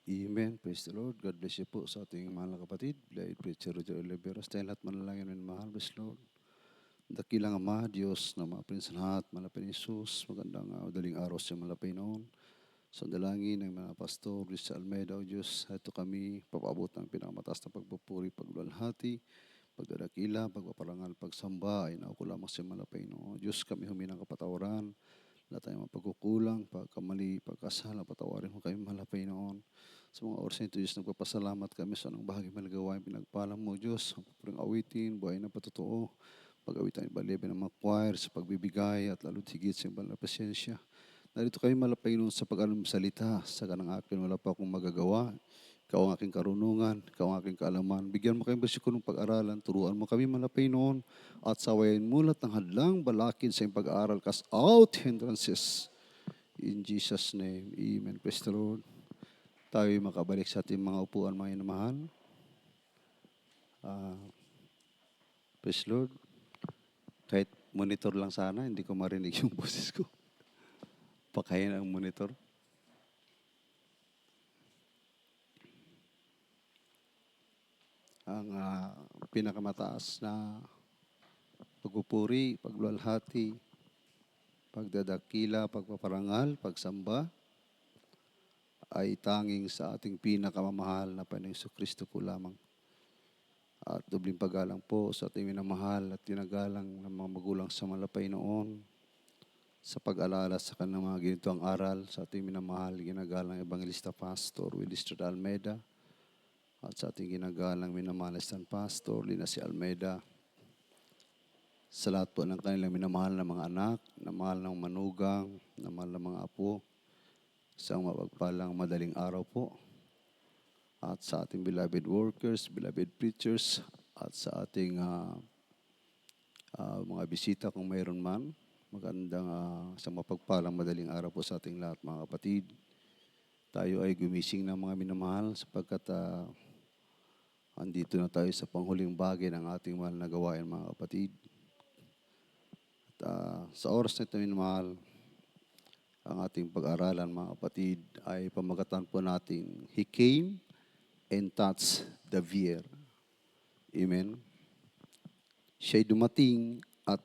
Amen. Praise the Lord. God bless you po sa ating mahal na kapatid, Beloved Preacher Roger Oliveros. Tayong lahat manalangin ng mahal. Praise the Lord. Dakilang Ama, Diyos na mga pinsanhat, malapit ni Jesus, magandang madaling araw sa malapit noon. Sa dalangin ng mga pastor, Luis Almeida, O Diyos, ito kami, papaabot ng pinakamataas na pagpupuri, pagluwalhati, pagdadakila, pagpaparangal, pagsamba, ay nauko lamang sa malapit noon. Diyos, kami huminang kapatawaran, lahat tayong mga pagkukulang, pagkamali, pagkasala, patawarin mo kami malapit noon. Sa mga oras na ito, Diyos, nagpapasalamat kami sa anong bahagi malagawa yung pinagpalam mo, Diyos, ang pupurang awitin, buhay na patotoo, pag-awitan ng balibin ng mga choir, sa pagbibigay, at lalo't higit sa ibang na pasensya. Narito kayo malapay noon sa pag-alam salita, sa kanang akin wala pa akong magagawa. Ikaw ang aking karunungan, ikaw ang aking kaalaman. Bigyan mo kayong bersikulo ng pag-aralan, turuan mo kami malapay noon, at sawayin mulat ng hadlang balakid sa iyong pag-aaral, cast out hindrances. In Jesus' name, Amen. Praise the Lord. Tayo makabalik sa ating mga upuan, mga inamahal. Praise the Lord. Kahit monitor lang sana, hindi ko marinig yung boses ko. Pakain ang monitor. Ang pinakamataas na pagpupuri, pagluwalhati, pagdadakila, pagpaparangal, pagsamba, ay tanging sa ating pinakamamahal na Panginoong Kristo po lamang. At dobling paggalang po sa ating minamahal at tinagalang ng mga magulang sa malapay noon sa pag-alala sa kanilang mga ginitong aral sa ating minamahal, ginagalang Evangelista Pastor Willis Almeida at sa ating ginagalang minamahal Pastor Lina C. Almeida, sa lahat po ng kanilang minamahal na mga anak, na mahal ng manugang, na mahal ng mga apo, isang mapagpalang madaling araw po. At sa ating beloved workers, beloved preachers, at sa ating mga bisita kung mayroon man, magandang isang mapagpalang madaling araw po sa ating lahat mga kapatid. Tayo ay gumising ng mga minamahal sapagkat andito na tayo sa panghuling bagay ng ating mahal na gawain mga kapatid. At sa oras na ito minamahal, ang ating pag-aralan mga kapatid ay pamagatan po natin, He came and touched the bier. Amen. Siya'y dumating at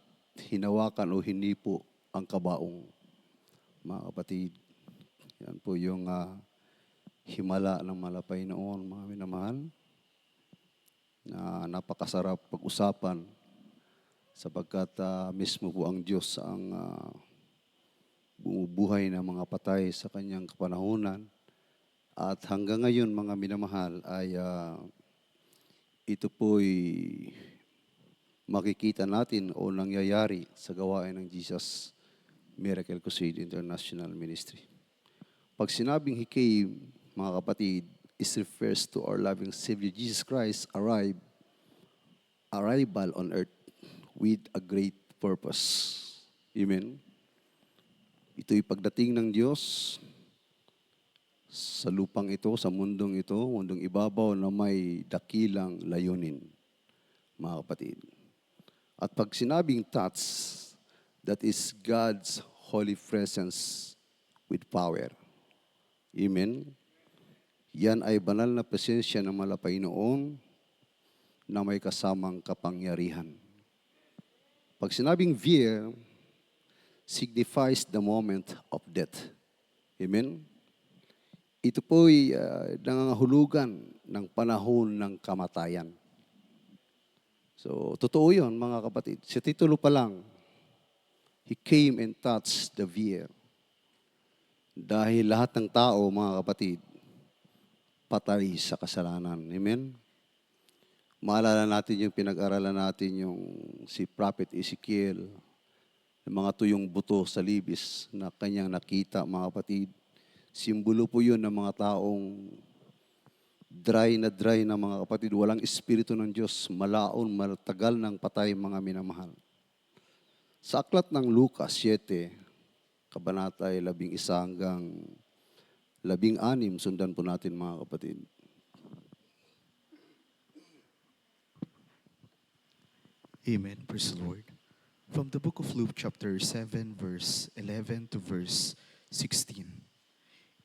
hinawakan o hinipo ang kabaong. Mga kapatid, yan po yung himala ng malapay noon, mga minamahal, na napakasarap pag-usapan sapagkat mismo po ang Diyos ang bumubuhay ng mga patay sa kanyang kapanahunan. At hanggang ngayon, mga minamahal, ay ito po'y makikita natin o nangyayari sa gawain ng Jesus Miracle Crusade International Ministry. Pag sinabing He came, mga kapatid, is refers to our loving Savior Jesus Christ arrival on earth with a great purpose. Amen. Ito'y pagdating ng Diyos sa lupang ito, sa mundong ito, mundong ibabaw na may dakilang layunin, mga kapatid. At pag sinabing touch, that is God's holy presence with power. Amen. Yan ay banal na presensya ng malapay noon na may kasamang kapangyarihan. Pag sinabing vier, signifies the moment of death. Amen. Ito po'y nangangahulugan ng panahon ng kamatayan. So, totoo yun, mga kapatid. Sa titulo pa lang, He came and touched the bier. Dahil lahat ng tao, mga kapatid, patay sa kasalanan. Amen? Maalala natin yung pinag-aralan natin yung si Prophet Ezekiel, yung mga tuyong buto sa libis na kanyang nakita, mga kapatid. Simbolo po yun ng mga taong dry na mga kapatid, walang espiritu ng Diyos, malaon, matagal ng patay mga minamahal. Sa aklat ng Lucas 7, kabanata 11 hanggang 16, sundan po natin mga kapatid. Amen. Praise the Lord. From the book of Luke chapter 7 verse 11 to verse 16.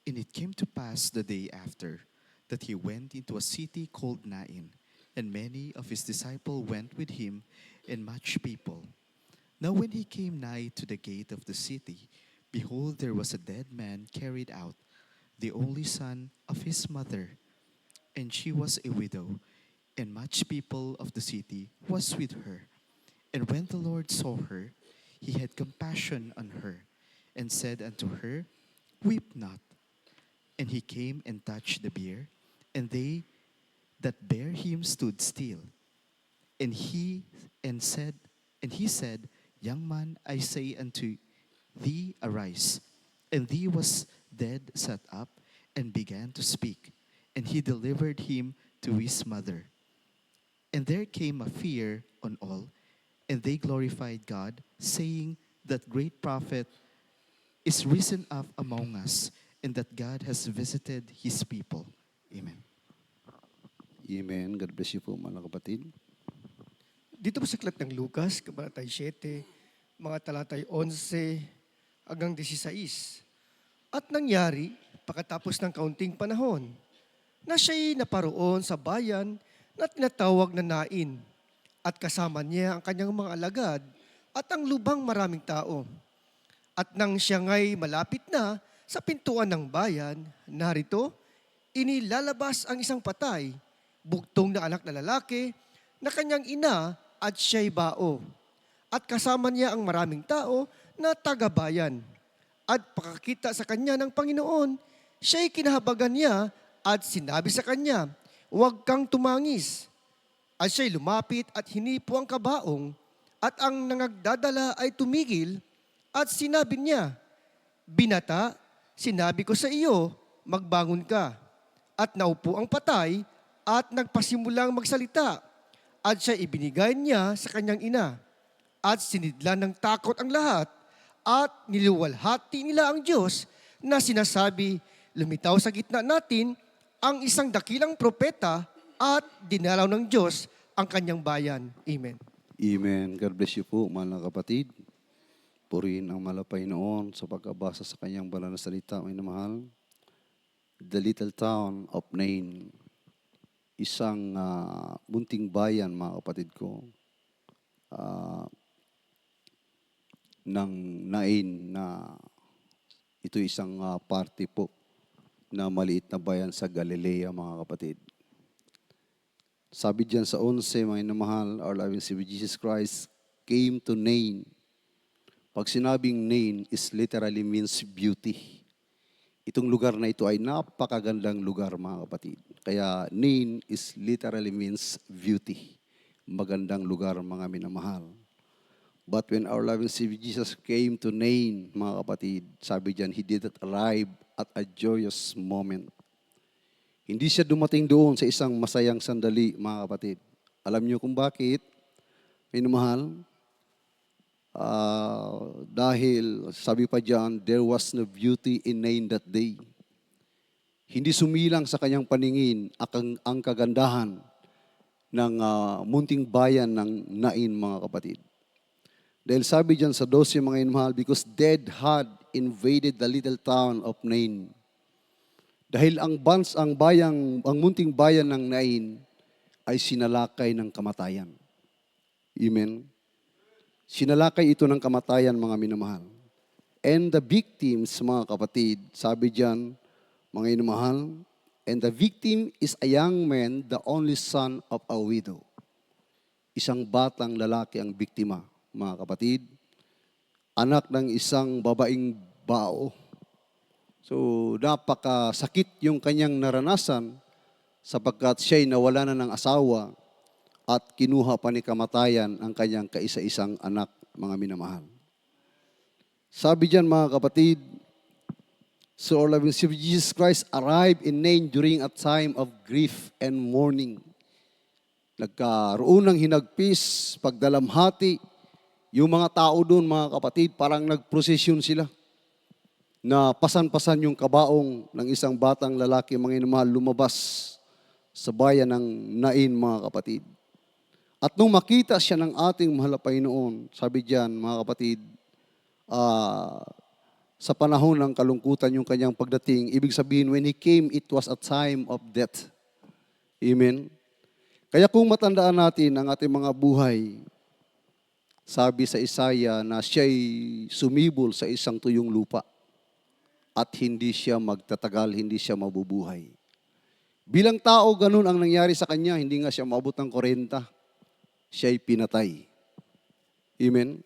And it came to pass the day after that he went into a city called Nain, and many of his disciples went with him, and much people. Now when he came nigh to the gate of the city, behold, there was a dead man carried out, the only son of his mother, and she was a widow, and much people of the city was with her. And when the Lord saw her, he had compassion on her, and said unto her, Weep not. And he came and touched the bier, and they that bare him stood still. And he said, Young man, I say unto thee, arise. And he was dead sat up, and began to speak. And he delivered him to his mother. And there came a fear on all, and they glorified God, saying, That great prophet is risen up among us, and that God has visited his people. Amen. Amen. God bless you po, mga kapatid. Dito po sa aklat ng Lucas, kabanatay 7, mga talatay 11 hanggang 16. At nangyari, pagkatapos ng kaunting panahon, na siya'y naparoon sa bayan na tinatawag na Nain, at kasama niya ang kanyang mga alagad at ang lubang maraming tao. At nang siya nga'y malapit na sa pintuan ng bayan, narito, inilalabas ang isang patay, buktong na anak na lalaki, na kanyang ina at siya'y bao. At kasama niya ang maraming tao na taga-bayan. At pakakita sa kanya ng Panginoon, siya'y kinahabagan niya at sinabi sa kanya, Huwag kang tumangis. At siya'y lumapit at hinipo ang kabaong, at ang nangagdadala ay tumigil, at sinabi niya, Binata, sinabi ko sa iyo, magbangon ka. At naupo ang patay, at nagpasimulang magsalita. At siya ibinigay niya sa kanyang ina. At sinidlan ng takot ang lahat, at niliwalhati nila ang Diyos na sinasabi, lumitaw sa gitna natin ang isang dakilang propeta at dinalaw ng Diyos ang kanyang bayan. Amen. Amen. God bless you po, mga kapatid. Purihin ang malapay noon sa pagkabasa sa kanyang banal na salita, may namahal. The little town of Nain, isang munting bayan, mga kapatid ko, ng Nain na ito isang party po na maliit na bayan sa Galilea, mga kapatid. Sabi diyan sa 11, mga namahal, our loving Savior Jesus Christ came to Nain. Pag sinabing Nain is literally means beauty. Itong lugar na ito ay napakagandang lugar, mga kapatid. Kaya Nain is literally means beauty. Magandang lugar, mga minamahal. But when our loving Savior Jesus came to Nain, mga kapatid, sabi diyan, He did not arrive at a joyous moment. Hindi siya dumating doon sa isang masayang sandali, mga kapatid. Alam niyo kung bakit? Minamahal, dahil sabi pa diyan, there was no beauty in Nain that day. Hindi sumilang sa kanyang paningin ang kagandahan ng munting bayan ng Nain, mga kapatid. Dahil sabi diyan sa 12, mga inmahal, because death had invaded the little town of Nain. Dahil ang munting bayan ng Nain ay sinalakay ng kamatayan. Amen. Sinalakay ito ng kamatayan, mga minamahal. And the victims, mga kapatid, sabi diyan, mga inamahal, and the victim is a young man, the only son of a widow. Isang batang lalaki ang biktima, mga kapatid. Anak ng isang babaeng bao. So, napakasakit yung kanyang naranasan sapagkat siya'y nawala na ng asawa at kinuha pa ni kamatayan ang kanyang kaisa-isang anak, mga minamahal. Sabi diyan, mga kapatid, so our loving Savior Jesus Christ arrived in Nain during a time of grief and mourning. Nagkaroon ng hinagpis, pagdalamhati, yung mga tao doon, mga kapatid, parang nagprosesyon sila na pasan-pasan yung kabaong ng isang batang lalaki, mga inamahal, lumabas sa bayan ng Nain, mga kapatid. At nung makita siya ng ating mahal na Panginoon, sabi diyan, mga kapatid, sa panahon ng kalungkutan yung kanyang pagdating. Ibig sabihin, when He came, it was a time of death. Amen? Kaya kung matandaan natin ang ating mga buhay, sabi sa Isaiah na siya'y sumibol sa isang tuyong lupa at hindi siya magtatagal, hindi siya mabubuhay. Bilang tao, ganun ang nangyari sa kanya. Hindi nga siya maabot ng 40. Siya'y pinatay. Amen?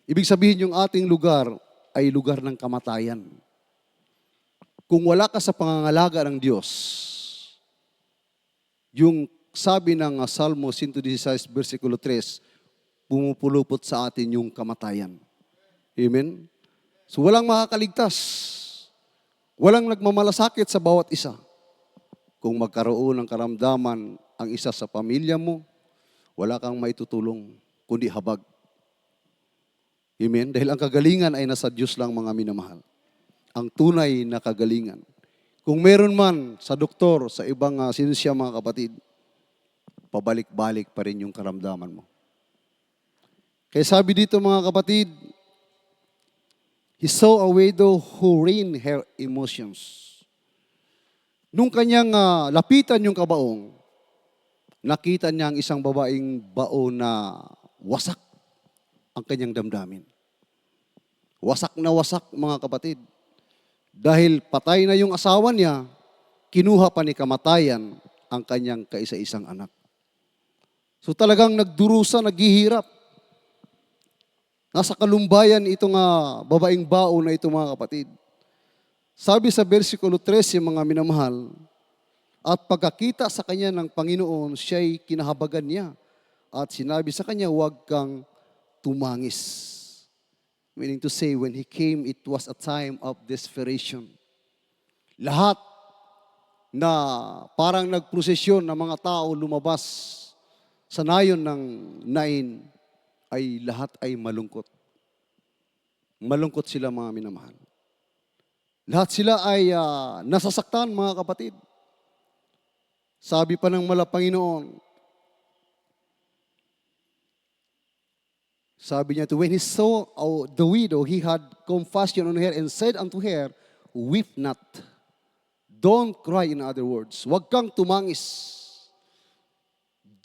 Ibig sabihin, yung ating lugar ay lugar ng kamatayan. Kung wala ka sa pangangalaga ng Diyos, yung sabi ng Salmo 116, versikulo 3, pumupulupot sa atin yung kamatayan. Amen? So walang makakaligtas. Walang nagmamalasakit sa bawat isa. Kung magkaroon ng karamdaman ang isa sa pamilya mo, wala kang maitutulong, kundi habag. Amen? Dahil ang kagalingan ay nasa Diyos lang, mga minamahal. Ang tunay na kagalingan. Kung meron man sa doktor, sa ibang sinsya, mga kapatid, pabalik-balik pa rin yung karamdaman mo. Kaya sabi dito, mga kapatid, He saw a widow who reined her emotions. Nung kanyang lapitan yung kabaong, nakita niya ang isang babaeng bao na wasak ang kanyang damdamin. Wasak na wasak, mga kapatid. Dahil patay na yung asawa niya, kinuha pa ni kamatayan ang kanyang kaisa-isang anak. So talagang nagdurusa, naghihirap. Nasa kalumbayan itong babaeng bao na ito, mga kapatid. Sabi sa versikulo 13, mga minamahal, at pagkakita sa kanya ng Panginoon, siya'y kinahabagan niya. At sinabi sa kanya, huwag kang tumangis. Meaning to say, when He came, it was a time of desperation. Lahat na parang nagprosesyon na mga tao lumabas sa nayon ng Nain, ay lahat ay malungkot. Malungkot sila, mga minamahal. Lahat sila ay nasasaktan, mga kapatid. Sabi pa ng Panginoon, sabi niya, when He saw the widow, He had compassion on her and said unto her, weep not. Don't cry, in other words. Huwag kang tumangis.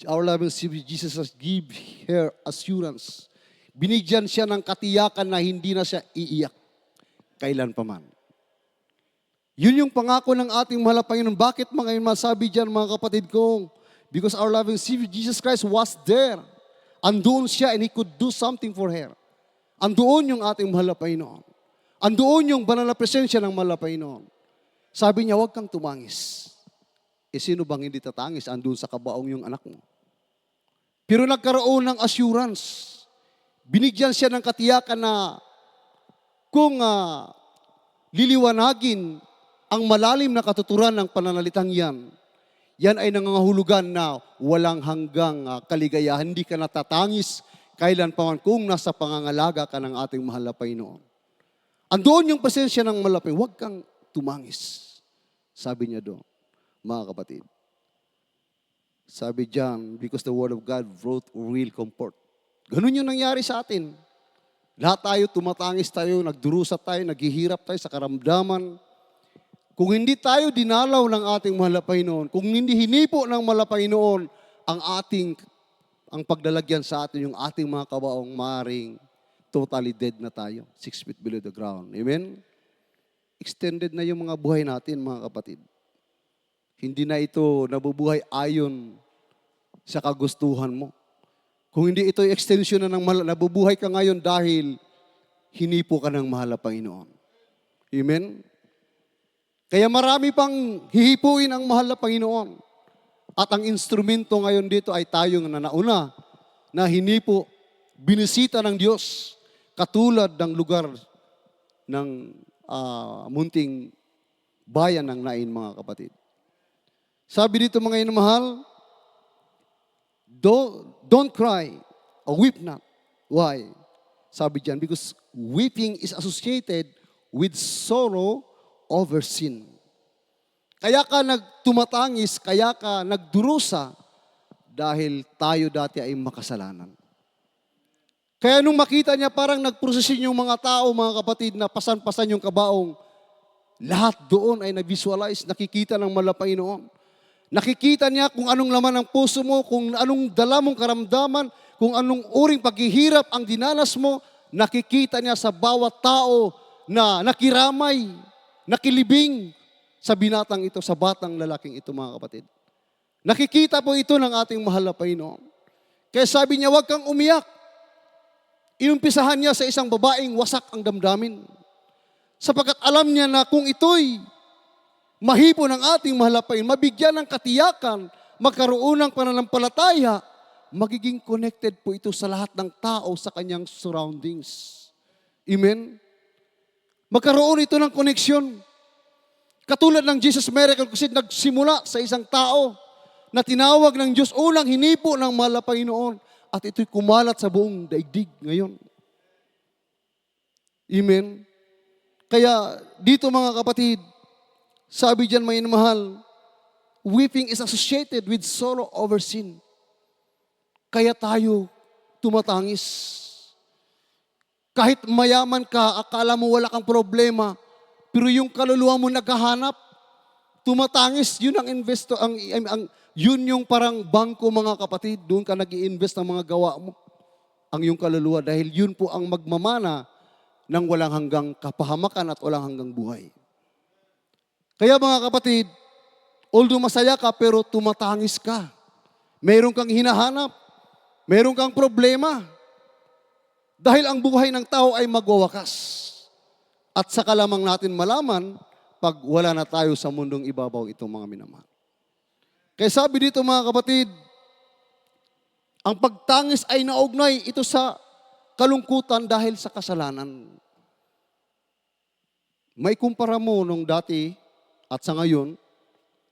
Our loving Savior Jesus has give her assurance. Binigyan siya ng katiyakan na hindi na siya iiyak kailan pa man. Yun yung pangako ng ating mahal na Panginoon. Bakit mga masabi dyan, mga kapatid ko? Because our loving Savior Jesus Christ was there. Andoon siya and He could do something for her. Andoon yung ating mahal na Panginoon. Andoon yung banal na presensya ng mahal na Panginoon. Sabi niya, huwag kang tumangis. Sino bang hindi tatangis? Andoon sa kabaong yung anak mo. Pero nagkaroon ng assurance. Binigyan siya ng katiyakan na kung liliwanagin ang malalim na katuturan ng pananalitang yan, yan ay nangangahulugan na walang hanggang kaligayahan. Hindi ka natatangis kailan pa man kung nasa pangangalaga ka ng ating mahal na Panginoon. Andoon yung presensya ng mahal na Panginoon. Huwag kang tumangis. Sabi niya doon, mga kapatid. Sabi diyan, because the Word of God brought real comfort. Ganun yung nangyari sa atin. Lahat tayo, tumatangis tayo, nagdurusa tayo, naghihirap tayo sa karamdaman. Kung hindi tayo dinalaw ng ating mahal na Panginoon, kung hindi hinipo ng mahal na Panginoon ang pagdalagyan sa atin, yung ating mga kabaong, maring totally dead na tayo. 6 feet below the ground. Amen? Extended na yung mga buhay natin, mga kapatid. Hindi na ito nabubuhay ayon sa kagustuhan mo. Kung hindi ito extension na ng nabubuhay ka ngayon dahil hinipo ka ng mahal na Panginoon. Amen? Kaya marami pang hihipuin ang mahal na Panginoon. At ang instrumento ngayon dito ay tayong nauna na hinipo, binisita ng Diyos, katulad ng lugar ng munting bayan ng Nain, mga kapatid. Sabi dito, mga inamahal, don't cry or weep not. Why? Sabi diyan, because weeping is associated with sorrow over sin. Kaya ka nagtumatangis, kaya ka nagdurusa dahil tayo dati ay makasalanan. Kaya nung makita niya, parang nagprosesin yung mga tao, mga kapatid, na pasan-pasan yung kabaong. Lahat doon ay na-visualize, nakikita ng malapay noon. Nakikita niya kung anong laman ng puso mo, kung anong dala mong karamdaman, kung anong uring paghihirap ang dinanas mo. Nakikita niya sa bawat tao na nakiramay, nakilibing sa binatang ito, sa batang lalaking ito, mga kapatid. Nakikita po ito ng ating mahal na Panginoon. Kaya sabi niya, huwag kang umiyak. Inumpisahan niya sa isang babaeng wasak ang damdamin. Sapagkat alam niya na kung ito'y mahipo ng ating mahal na Panginoon, mabigyan ng katiyakan, magkaroon ng pananampalataya, magiging connected po ito sa lahat ng tao sa kanyang surroundings. Amen? Magkaroon ito ng koneksyon. Katulad ng Jesus Miracle kasi nagsimula sa isang tao na tinawag ng Diyos, unang hinipo ng mahal na Panginoon, at ito'y kumalat sa buong daigdig ngayon. Amen? Kaya dito mga kapatid, sabi diyan may mahal, weeping is associated with sorrow over sin. Kaya tayo tumatangis. Kahit mayaman ka, akala mo wala kang problema, pero yung kaluluwa mo naghahanap, tumatangis, yun ang yun yung parang bangko mga kapatid, doon ka nag-i-invest ng mga gawa mo, ang yung kaluluwa, dahil yun po ang magmamana ng walang hanggang kapahamakan at walang hanggang buhay. Kaya mga kapatid, although masaya ka pero tumatangis ka. Meron kang hinahanap, meron kang problema, dahil ang buhay ng tao ay magwawakas. At saka lamang natin malaman pag wala na tayo sa mundong ibabaw itong mga minamahal. Kaya sabi dito mga kapatid, ang pagtangis ay naugnay ito sa kalungkutan dahil sa kasalanan. May kumpara mo nung dati at sa ngayon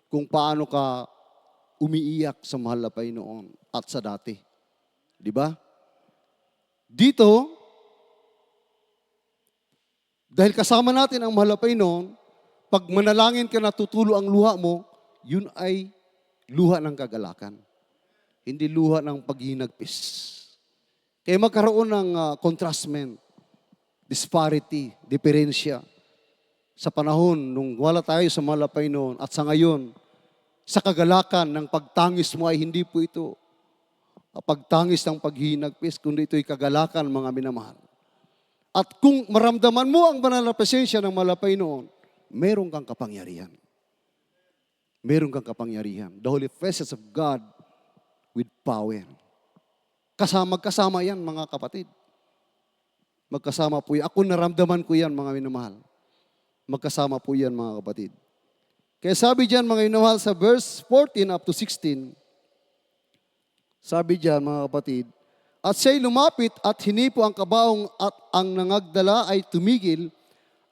kung paano ka umiiyak sa mahal na Panginoon at sa dati. Di ba? Dito, dahil kasama natin ang mahal na Panginoon, pag manalangin ka na tutulo ang luha mo, yun ay luha ng kagalakan. Hindi luha ng paghinagpis. Kaya magkaroon ng contrastment, disparity, diferensya. Sa panahon nung wala tayo sa mahal na Panginoon at sa ngayon, sa kagalakan ng pagtangis mo ay hindi po ito pagtangis ng paghinagpis, kundi ito'y kagalakan mga minamahal. At kung maramdaman mo ang banal na presensya ng mahal na Panginoon, meron kang kapangyarihan. Meron kang kapangyarihan. The holy presence of God with power. Magkasama yan, mga kapatid. Magkasama po yan. Ako naramdaman ko yan, mga minamahal. Magkasama po yan, mga kapatid. Kaya sabi diyan, mga minamahal, sa verse 14 up to 16, sabi diyan, mga kapatid, at siya'y lumapit at hinipo ang kabaong at ang nangagdala ay tumigil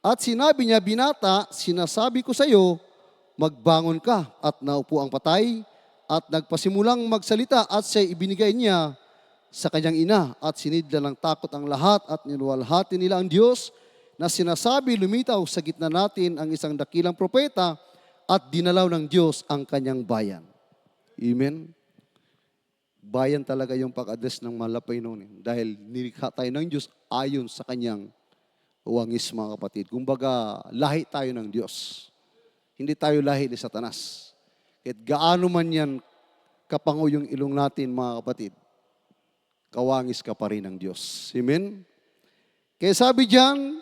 at sinabi niya, binata, sinasabi ko sa iyo, magbangon ka, at naupo ang patay at nagpasimulang magsalita at siya'y ibinigay niya sa kanyang ina at sinidla ng takot ang lahat at niluwalhati nila ang Diyos na sinasabi lumitaw sa gitna natin ang isang dakilang propeta at dinalaw ng Diyos ang kanyang bayan. Amen? Bayan talaga yung pag-address ng mahal na Panginoon dahil nilikha tayo ng Diyos ayon sa kanyang wangis, mga kapatid. Kumbaga, lahi tayo ng Diyos. Hindi tayo lahi ni Satanas. Kahit gaano man yan kapango yung ilong natin, mga kapatid, kawangis ka pa rin ng Diyos. Amen? Kaya sabi diyan,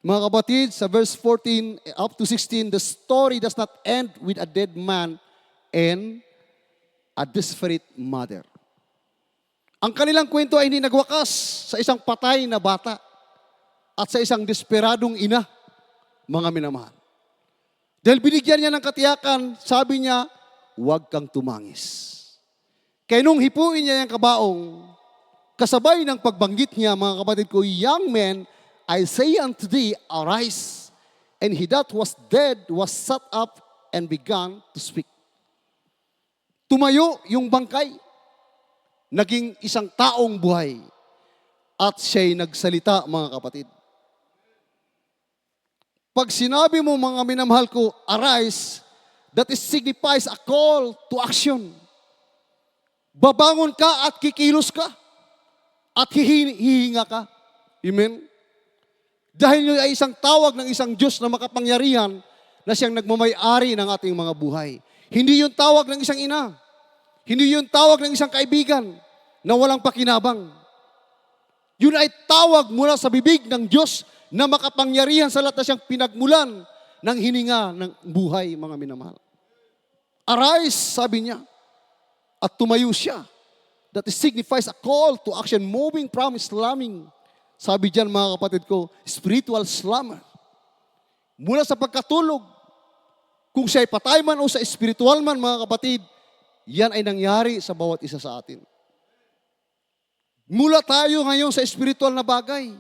mga kapatid, sa verse 14 up to 16, the story does not end with a dead man and a desperate mother. Ang kanilang kwento ay hindi nagwakas sa isang patay na bata at sa isang desperadong ina, mga minamahal. Dahil binigyan niya ng katiyakan, sabi niya, huwag kang tumangis. Kaya nung hipuin niya yung kabaong, kasabay ng pagbanggit niya, mga kapatid ko, young men, I say unto thee, arise. And he that was dead was sat up and began to speak. Tumayo yung bangkay, naging isang taong buhay, at siya'y nagsalita, mga kapatid. Pag sinabi mo, mga minamahal ko, arise, that is signifies a call to action. Babangon ka at kikilos ka. at hihinga ka. Amen? Dahil yun ay isang tawag ng isang Diyos na makapangyarihan na siyang nagmamay-ari ng ating mga buhay. Hindi yun tawag ng isang ina. Hindi yun tawag ng isang kaibigan na walang pakinabang. Yun ay tawag mula sa bibig ng Diyos na makapangyarihan sa lahat na siyang pinagmulan ng hininga ng buhay, mga minamahal. Arise, sabi niya, at tumayo siya. That signifies a call to action, moving from slumbering. Sabi diyan, mga kapatid ko, spiritual slumber. Mula sa pagkatulog, kung siya ay patay man o sa spiritual man, mga kapatid, yan ay nangyari sa bawat isa sa atin. Mula tayo ngayon sa spiritual na bagay.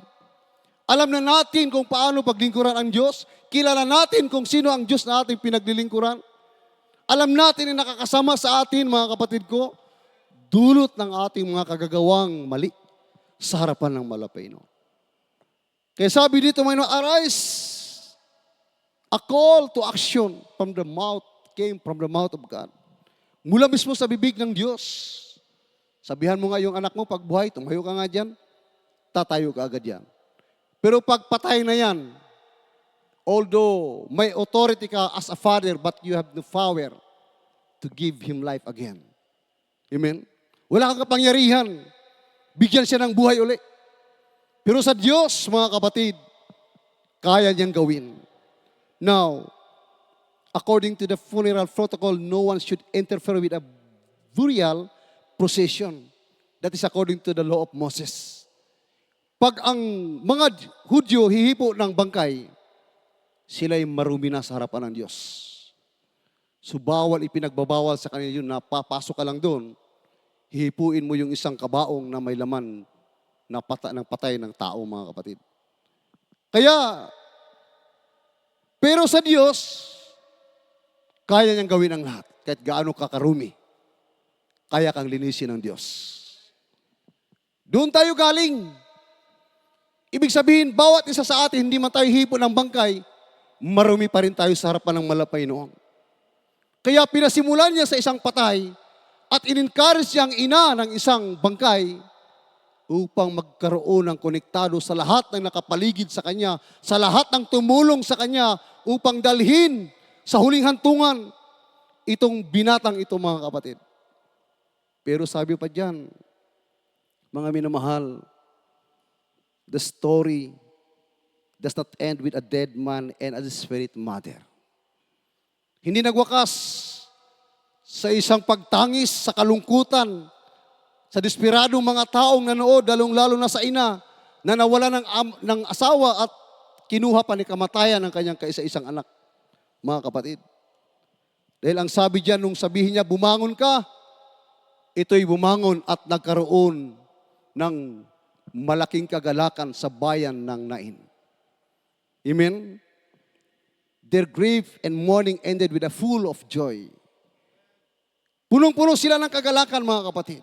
Alam na natin kung paano paglingkuran ang Diyos. Kilala natin kung sino ang Diyos na ating pinaglilingkuran. Alam natin na nakakasama sa atin, mga kapatid ko, dulot ng ating mga kagagawang mali sa harapan ng malapay. No? Kaya sabi dito, arise. A call to action from the mouth came from the mouth of God. Mula mismo sa bibig ng Diyos. Sabihan mo nga yung anak mo, pag buhay, tumayo ka nga dyan, tatayo ka agad yan. Pero pag patay na yan, although may authority ka as a father, but you have the power to give him life again. Amen? Wala kang kapangyarihan. Bigyan siya ng buhay uli. Pero sa Diyos, mga kapatid, kaya niyang gawin. Now, according to the funeral protocol, no one should interfere with a burial procession. That is according to the law of Moses. Pag ang mga Hudyo hihipo ng bangkay, sila'y marumi na sa harapan ng Diyos. So bawal, ipinagbabawal sa kanila yun na papasok ka lang doon, hihipuin mo yung isang kabaong na may laman na ng patay ng tao, mga kapatid. Kaya, pero sa Diyos, kaya niyang gawin ang lahat. Kahit gaano kakarumi, kaya kang linisin ng Diyos. Doon tayo galing. Ibig sabihin, bawat isa sa atin, hindi man tayo hipo ng bangkay, marumi pa rin tayo sa harapan ng malapay noon. Kaya pinasimulan niya sa isang patay at in-encourage niya ang ina ng isang bangkay upang magkaroon ng konektado sa lahat ng nakapaligid sa kanya, sa lahat ng tumulong sa kanya upang dalhin sa huling hantungan itong binatang ito, mga kapatid. Pero sabi pa diyan, mga minamahal, the story does not end with a dead man and a desperate mother. Hindi nagwakas sa isang pagtangis, sa kalungkutan, sa desperadong mga taong nanood, lalong-lalo na sa ina, na nawala ng asawa at kinuha pa ni kamatayan ng kanyang kaisa-isang anak, mga kapatid. Dahil ang sabi diyan, nung sabihin niya, bumangon ka, ito'y bumangon at nagkaroon ng malaking kagalakan sa bayan ng Nain. Amen? Their grief and mourning ended with a full of joy. Punong-puno sila ng kagalakan, mga kapatid.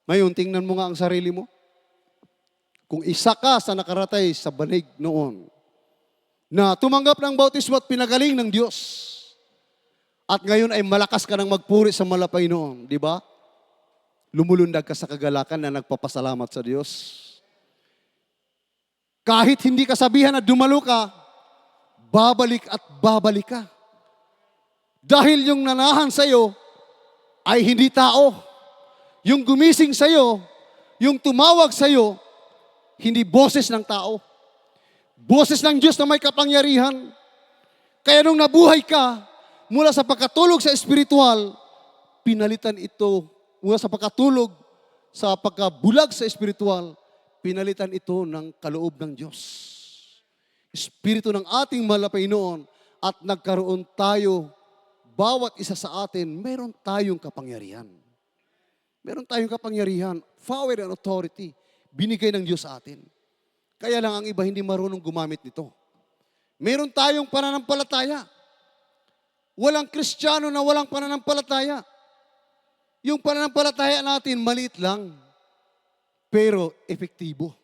Ngayon, tingnan mo nga ang sarili mo. Kung isa ka sa nakaratay sa banig noon, na tumanggap ng bautismo at pinagaling ng Diyos, at ngayon ay malakas ka ng magpuri sa malapay noon, di ba? Lumulundag ka sa kagalakan na nagpapasalamat sa Diyos. Kahit hindi ka sabihan na dumalo ka, babalik at babalik ka. Dahil yung nanahan sa'yo ay hindi tao. Yung gumising sa'yo, yung tumawag sa'yo, hindi boses ng tao. Boses ng Diyos na may kapangyarihan. Kaya nung nabuhay ka, mula sa pagkatulog sa espiritual, pinalitan ito, mula sa pagkatulog, sa pagkabulag sa espiritual, pinalitan ito ng kaloob ng Diyos. Espiritu ng ating malapay noon at nagkaroon tayo, bawat isa sa atin, meron tayong kapangyarihan. Meron tayong kapangyarihan, power and authority, binigay ng Diyos sa atin. Kaya lang ang iba hindi marunong gumamit nito. Meron tayong pananampalataya. Walang Kristiyano na walang pananampalataya. Yung pananampalataya natin, maliit lang, pero epektibo.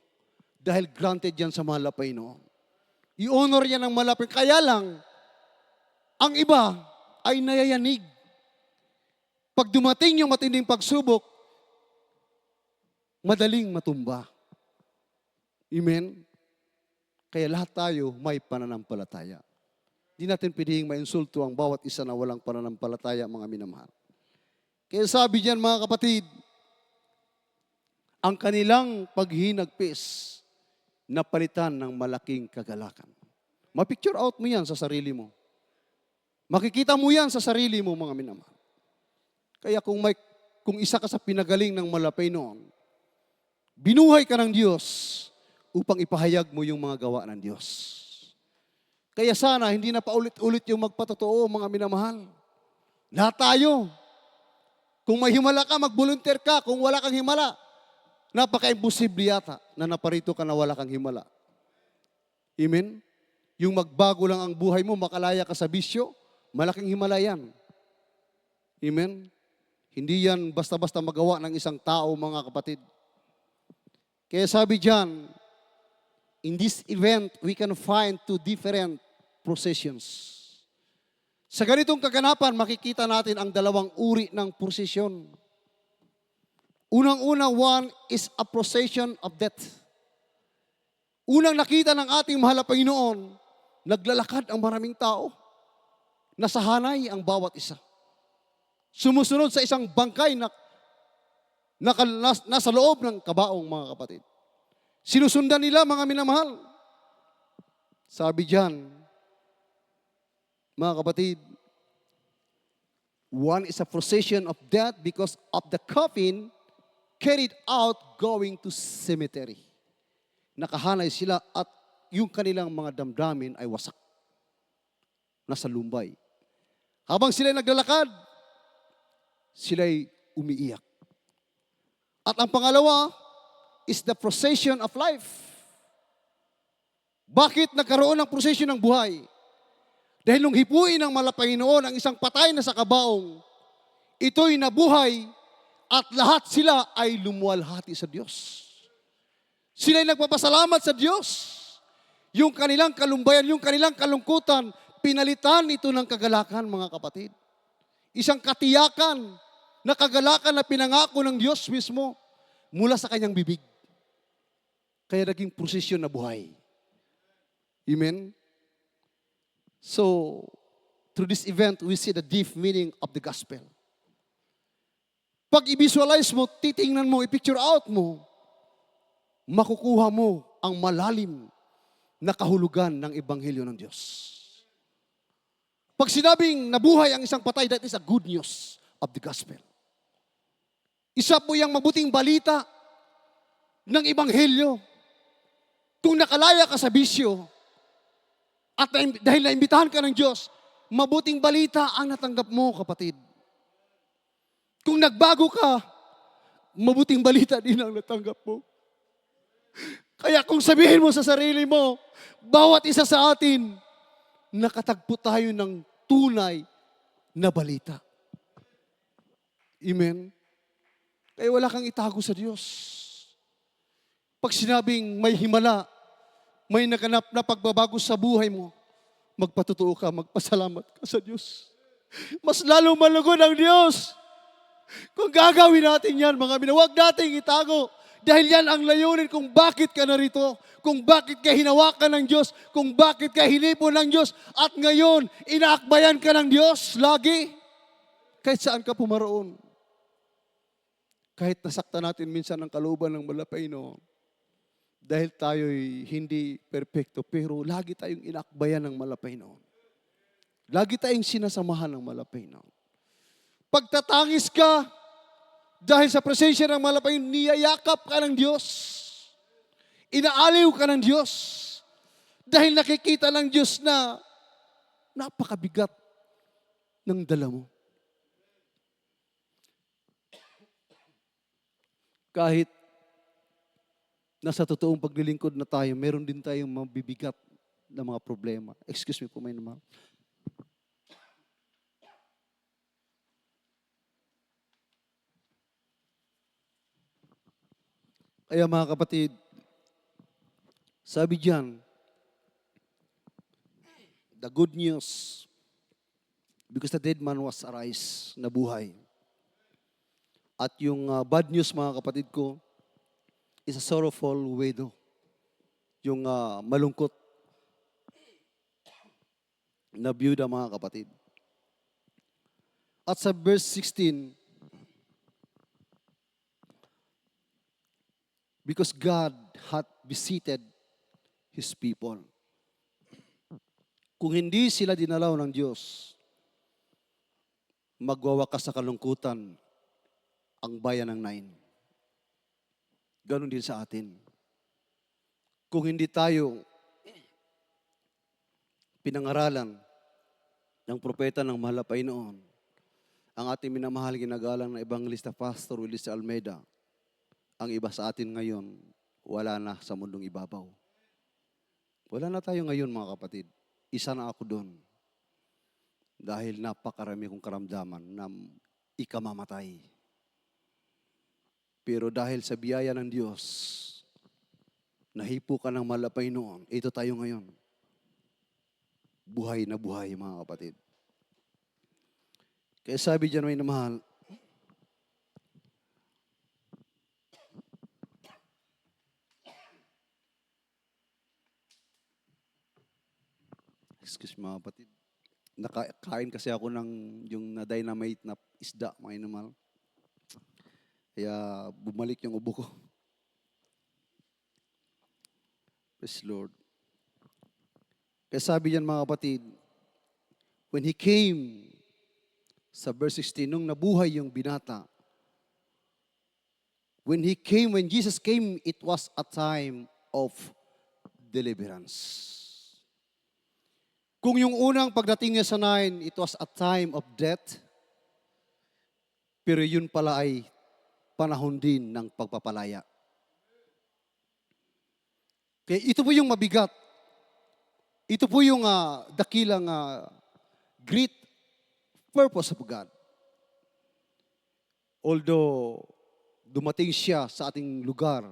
Dahil granted yan sa malapay noon. I-honor yan ng malapay. Kaya lang, ang iba ay nayayanig. Pag dumating yung matinding pagsubok, madaling matumba. Amen? Kaya lahat tayo may pananampalataya. Hindi natin pwedeng mainsulto ang bawat isa na walang pananampalataya, mga minamahal. Kaya sabi diyan, mga kapatid, ang kanilang paghinagpis napalitan ng malaking kagalakan. Ma-picture out mo yan sa sarili mo. Makikita mo yan sa sarili mo, mga minamahal. Kaya kung isa ka sa pinagaling ng malapay noon, binuhay ka ng Diyos upang ipahayag mo yung mga gawa ng Diyos. Kaya sana, hindi na paulit-ulit yung magpatotoo, mga minamahal. Lahat tayo. Kung may himala ka, mag-volunteer ka. Kung wala kang himala, napaka-imposible yata na naparito ka na wala kang himala. Amen? Yung magbago lang ang buhay mo, makalaya ka sa bisyo, malaking himala yan. Amen? Hindi yan basta-basta magawa ng isang tao, mga kapatid. Kaya sabi diyan, in this event, we can find two different processions. Sa ganitong kaganapan, makikita natin ang dalawang uri ng procession. Unang-una, one is a procession of death. Unang nakita ng ating mahal na Panginoon, naglalakad ang maraming tao. Nasahanay ang bawat isa. Sumusunod sa isang bangkay na nasa loob ng kabaong, mga kapatid. Sinusundan nila, mga minamahal. Sabi diyan, mga kapatid, one is a procession of death because of the coffin carried out going to cemetery. Nakahanay sila at yung kanilang mga damdamin ay wasak. Nasa lumbay. Habang sila'y naglalakad, sila'y umiiyak. At ang pangalawa is the procession of life. Bakit nagkaroon ng procession ng buhay? Dahil nung hipuin ng Panginoon ang isang patay na sa kabaong, ito'y nabuhay at lahat sila ay lumuwalhati sa Diyos. Sila'y nagpapasalamat sa Diyos. Yung kanilang kalumbayan, yung kanilang kalungkutan, pinalitan ito ng kagalakan, mga kapatid. Isang katiyakan na kagalakan na pinangako ng Diyos mismo mula sa kanyang bibig. Kaya naging prosesyon na buhay. Amen? So, through this event, we see the deep meaning of the gospel. Pag i-visualize mo, titingnan mo, i-picture out mo, makukuha mo ang malalim na kahulugan ng Ebanghelyo ng Diyos. Pag sinabing nabuhay ang isang patay, that is a good news of the gospel. Isa po yung mabuting balita ng Ebanghelyo. Kung nakalaya ka sa bisyo, at dahil naimbitahan ka ng Diyos, mabuting balita ang natanggap mo, kapatid. Kung nagbago ka, mabuting balita din ang natanggap mo. Kaya kung sabihin mo sa sarili mo, bawat isa sa atin, nakatagpo tayo ng tunay na balita. Amen? Kaya wala kang itago sa Diyos. Pag sinabing may himala, may naganap na pagbabago sa buhay mo, magpatotoo ka, magpasalamat ka sa Diyos. Mas lalo malugod ang Diyos. Kung gagawin natin yan, mga mina, huwag nating itago. Dahil yan ang layunin kung bakit ka narito, kung bakit ka hinawakan ng Diyos, kung bakit ka hinipon ng Diyos, at ngayon, inaakbayan ka ng Diyos lagi. Kahit saan ka pumaroon. Kahit nasaktan natin minsan ang kalooban ng Panginoon, dahil tayo'y hindi perpekto, pero lagi tayong inakbayan ng Panginoon. Lagi tayong sinasamahan ng Panginoon. Pagtatangis ka, dahil sa presensya ng Panginoon, niyayakap ka ng Diyos. Inaaliw ka ng Diyos. Dahil nakikita ng Diyos na napakabigat ng dala mo. Kahit nasa totoong paglilingkod na tayo, meron din tayong mabibigat na mga problema. Excuse me po, may naman. Kaya mga kapatid, sabi diyan, the good news, because the dead man was arise, nabuhay. At yung bad news, mga kapatid ko, is a sorrowful widow. Yung malungkot na byuda, mga kapatid. At sa verse 16, because God hath visited His people. Kung hindi sila dinalaw ng Diyos, magwawakas sa kalungkutan ang bayan ng Nain. Ganon din sa atin. Kung hindi tayo pinangaralan ng propeta ng mahal na Panginoon, ang ating minamahal ginagalang na Evangelista Pastor Willis Almeida, ang iba sa atin ngayon, wala na sa mundong ibabaw. Wala na tayo ngayon, mga kapatid. Isa na ako doon. Dahil napakarami kong karamdaman na ikamamatay. Pero dahil sa biyaya ng Diyos, nahipo ka ng mahal na Panginoon, ito tayo ngayon. Buhay na buhay, mga kapatid. Kaya sabi diyan, may namahal, excuse me, mga kapatid. Nakain kasi ako ng yung na dynamite na isda, mga inamal. Kaya bumalik yung ubo ko. Praise Lord. Kaya sabi diyan, mga kapatid, when He came, sa verse 16, nung nabuhay yung binata, when Jesus came, it was a time of deliverance. Kung yung unang pagdating niya sa Nain, it was a time of death, pero yun pala ay panahon din ng pagpapalaya. Kaya ito po yung mabigat. Ito po yung dakilang great purpose of God. Although dumating siya sa ating lugar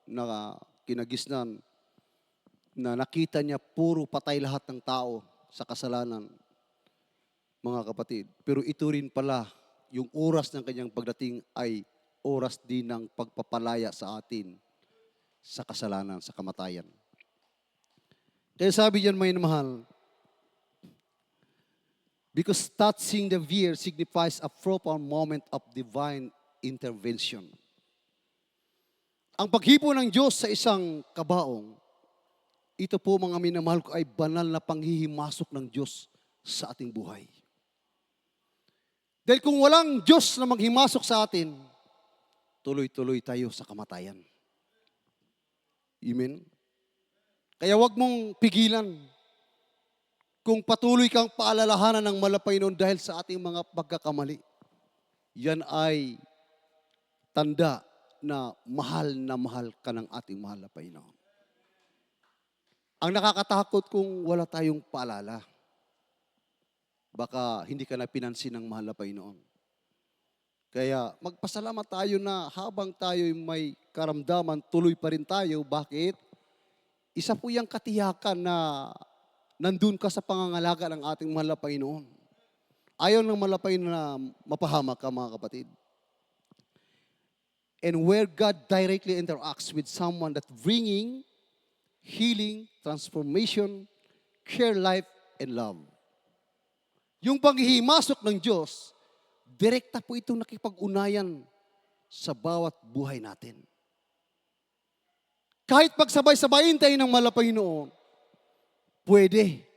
na kinagisnan, na nakita niya puro patay lahat ng tao sa kasalanan, mga kapatid. Pero ito rin pala, yung oras ng kanyang pagdating ay oras din ng pagpapalaya sa atin sa kasalanan, sa kamatayan. Kaya sabi diyan, may mahal, because touching the bier signifies a profound moment of divine intervention. Ang paghipo ng Diyos sa isang kabaong, ito po, mga minamahal ko, ay banal na panghihimasok ng Diyos sa ating buhay. Dahil kung walang Diyos na maghimasok sa atin, tuloy-tuloy tayo sa kamatayan. Amen? Kaya wag mong pigilan kung patuloy kang paalalahanan ng malapay noon dahil sa ating mga pagkakamali. Yan ay tanda na mahal ka ng ating mahal na Panginoon. Ang nakakatakot kung wala tayong paalala. Baka hindi ka na pinansin ng mahal na Panginoon. Kaya magpasalamat tayo na habang tayo may karamdaman, tuloy pa rin tayo. Bakit? Isa po yung katiyakan na nandun ka sa pangangalaga ng ating mahal na Panginoon. Ayaw ng mahal na Panginoon na mapahamak ka, mga kapatid. And where God directly interacts with someone that bringing healing, transformation, care, life, and love. Yung paghihimasok ng Diyos, direkta po itong nakipag-unayan sa bawat buhay natin. Kahit pagsabay-sabayin tayo ng mahal na Panginoon, pwede.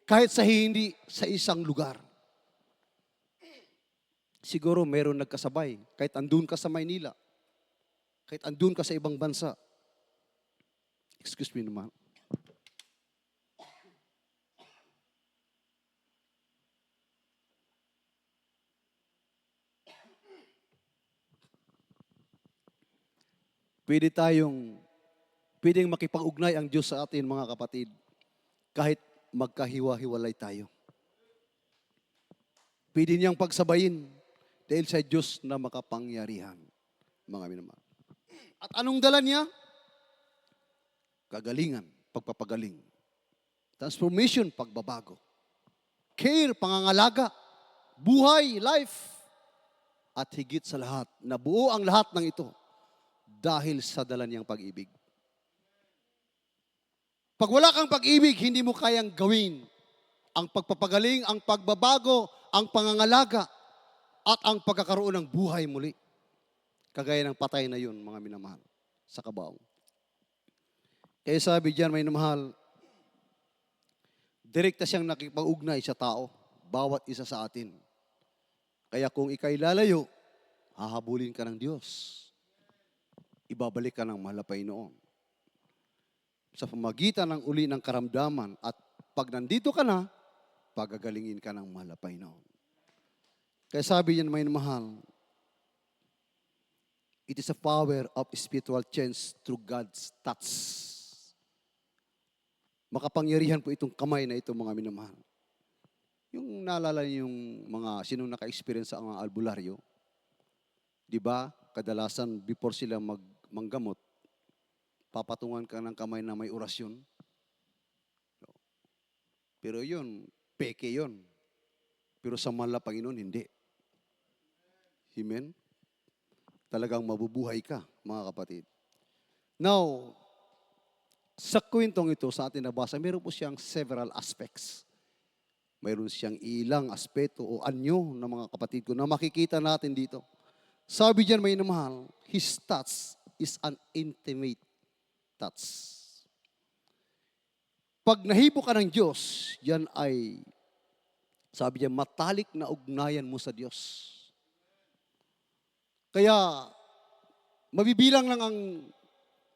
Kahit hindi sa isang lugar. Siguro meron nagkasabay. Kahit andun ka sa Maynila. Kahit andun ka sa ibang bansa. Excuse me naman. Pwedeng makipag-ugnay ang Diyos sa atin, mga kapatid, kahit magkahiwa-hiwalay tayo. Pwede niyang pagsabayin dahil sa Diyos na makapangyarihan, mga minamahal. At anong dala niya? Kagalingan, pagpapagaling. Transformation, pagbabago. Care, pangangalaga. Buhay, life. At higit sa lahat, nabuo ang lahat ng ito dahil sa dala niyang pag-ibig. Pag wala kang pag-ibig, hindi mo kayang gawin ang pagpapagaling, ang pagbabago, ang pangangalaga, at ang pagkakaroon ng buhay muli. Kagaya ng patay na yun, mga minamahal, sa kabaong. Kaya sabi diyan, may namahal, direkta siyang nakipag-ugnay sa tao, bawat isa sa atin. Kaya kung ikay lalayo, hahabulin ka ng Diyos. Ibabalik ka ng mahal na Panginoon. Sa pamagitan ng uli ng karamdaman at pag nandito ka na, pagagalingin ka ng mahal na Panginoon. Kaya sabi niyan, may mahal, it is a power of spiritual change through God's touch. Makapangyarihan po itong kamay na ito, mga minamahal. Yung naalala niyo yung mga sinong naka-experience sa mga albularyo, di ba? Kadalasan before sila manggamot, papatungan ka ng kamay na may orasyon. Pero yun, peke yun. Pero sa mahal na Panginoon, hindi. Amen? Talagang mabubuhay ka, mga kapatid. Now, sa kwentong ito, sa atin nabasa, meron po siyang several aspects. Mayroon siyang ilang aspeto o anyo ng mga kapatid ko na makikita natin dito. Sabi diyan, may namahal, His touch is an intimate touch. Pag nahipo ka ng Diyos, yan ay, sabi diyan, matalik na ugnayan mo sa Diyos. Kaya, mabibilang lang ang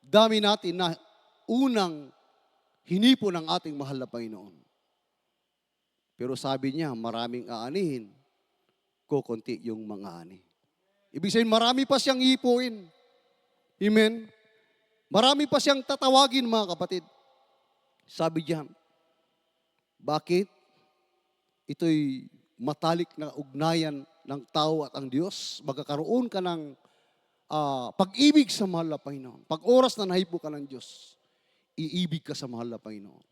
dami natin na unang hinipo ng ating mahal na Panginoon. Pero sabi niya, maraming aanihin, kukunti yung mga ani. Ibig sabihin, marami pa siyang ipuin. Amen? Marami pa siyang tatawagin, mga kapatid. Sabi diyan, bakit? Ito'y matalik na ugnayan ng tao at ang Diyos. Magkakaroon ka ng pag-ibig sa mahal na Panginoon. Pag oras na nahipo ka ng Diyos, iibig ka sa mahal na Panginoon.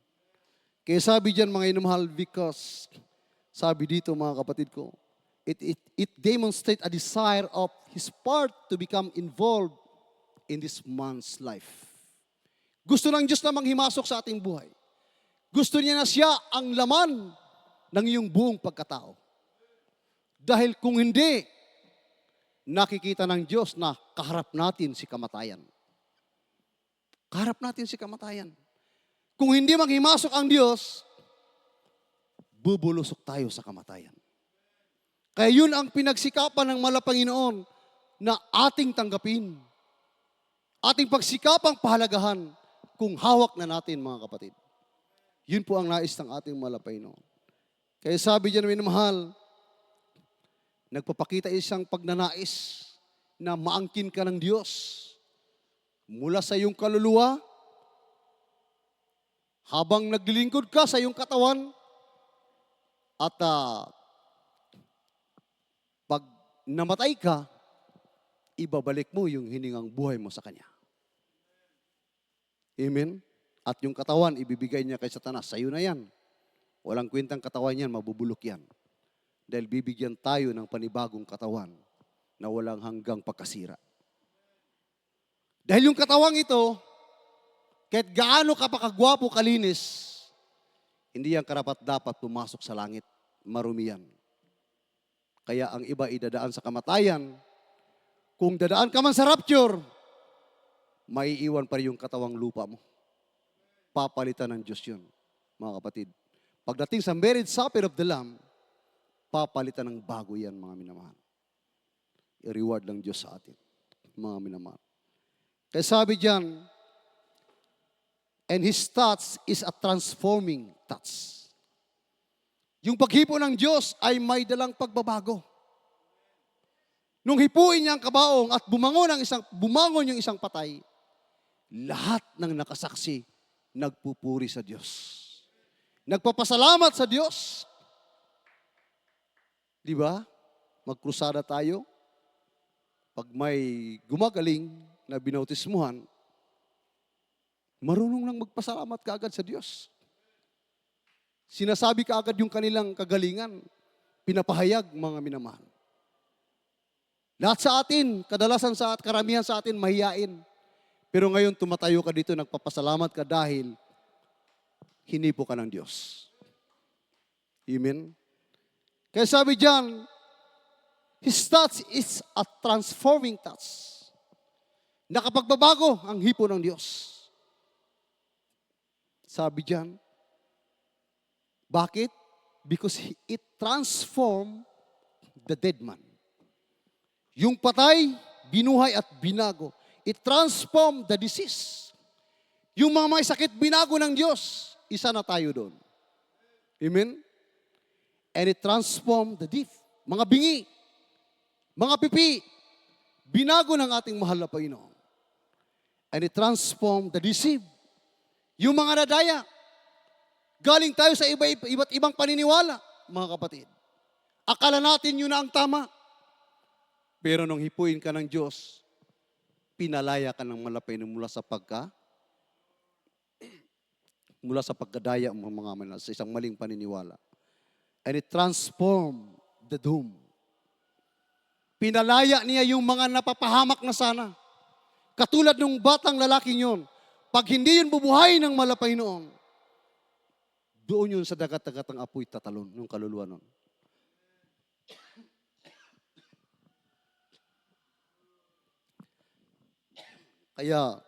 Kaya sabi diyan, mga inumahal, because, sabi dito, mga kapatid ko, it demonstrates a desire of His part to become involved in this man's life. Gusto ng Diyos na manghimasok sa ating buhay. Gusto niya na siya ang laman ng iyong buong pagkatao. Dahil kung hindi, nakikita ng Diyos na kaharap natin si kamatayan. Kaharap natin si kamatayan. Kung hindi manghimasok ang Diyos, bubulusok tayo sa kamatayan. Kaya yun ang pinagsikapan ng mahal na Panginoon na ating tanggapin. Ating pagsikapang pahalagahan kung hawak na natin, mga kapatid. Yun po ang nais ng ating mahal na Panginoon. Kaya sabi diyan, minamahal, nagpapakita isang pagnanais na maangkin ka ng Diyos mula sa iyong kaluluwa, habang naglilingkod ka sa iyong katawan, at pag namatay ka, ibabalik mo yung hiningang buhay mo sa Kanya. Amen? At yung katawan, ibibigay niya kay Satanas. Sa'yo na yan. Walang kwentang katawan yan, mabubulok yan. Dahil bibigyan tayo ng panibagong katawan na walang hanggang pagkasira. Dahil yung katawang ito, kahit gaano ka pa kagwapo, kalinis, hindi yan karapat-dapat pumasok sa langit. Marumi yan. Kaya ang iba idadaan sa kamatayan. Kung dadaan ka man sa rapture, maiiwan pa rin yung katawang lupa mo. Papalitan ng Diyos yun, mga kapatid. Pagdating sa marriage supper of the Lamb, papalitan ng bago yan, mga minamahal. I-reward ng Diyos sa atin, mga minamahal. Kaya sabi diyan, and His touch is a transforming touch. Yung paghipo ng Diyos ay may dalang pagbabago. Nung hipuin niya ang kabaong at bumangon yung isang patay, lahat ng nakasaksi nagpupuri sa Diyos. Nagpapasalamat sa Diyos. Di ba? Magkrusada tayo. Pag may gumagaling na binautismuhan, marunong lang magpasalamat kaagad sa Diyos. Sinasabi kaagad yung kanilang kagalingan, pinapahayag, mga minamahal. Lahat sa atin, kadalasan sa at karamihan sa atin, mahiyain. Pero ngayon tumatayo ka dito, nagpapasalamat ka dahil hinipo ka ng Diyos. Amen? Kaya sabi diyan, His touch is a transforming touch. Nakapagbabago ang hipo ng Diyos. Sabi diyan, bakit? Because it transformed the dead man. Yung patay, binuhay at binago. It transformed the disease. Yung mga may sakit, binago ng Diyos. Isa na tayo doon. Amen? And it transformed the deaf. Mga bingi, mga pipi, binago ng ating mahal na Panginoon. And it transformed the deceived. Yung mga nadaya, galing tayo sa iba't ibang paniniwala, mga kapatid. Akala natin yun na ang tama. Pero nung hipuin ka ng Diyos, pinalaya ka ng malapay mula sa pagkadaya ng mga manas, sa isang maling paniniwala. And it transformed the doom. Pinalaya niya yung mga napapahamak na sana. Katulad ng batang lalaking yon, pag hindi yun bubuhay ng malapay noon, doon yun sa dagat-dagat ng apoy tatalon, yung kaluluwa nun. Kaya,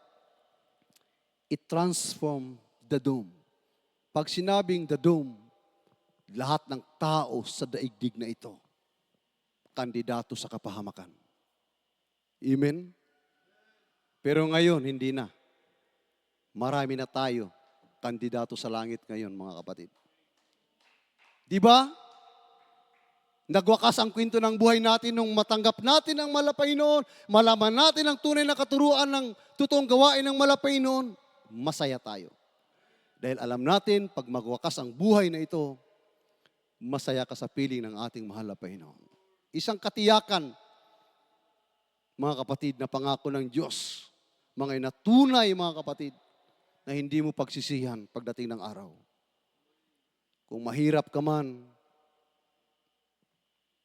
it transformed the doom. Pag sinabing the doom, lahat ng tao sa daigdig na ito, kandidato sa kapahamakan. Amen? Pero ngayon, hindi na. Marami na tayo kandidato sa langit ngayon, mga kapatid. Di ba? Nagwakas ang kwento ng buhay natin nung matanggap natin ang malapay noon, malaman natin ang tunay na katuruan ng totoong gawain ng malapay noon, masaya tayo. Dahil alam natin, pag magwakas ang buhay na ito, masaya ka sa piling ng ating mahal na Panginoon. Isang katiyakan, mga kapatid, na pangako ng Diyos, mga inatunay, mga kapatid, na hindi mo pagsisihan pagdating ng araw. Kung mahirap ka man,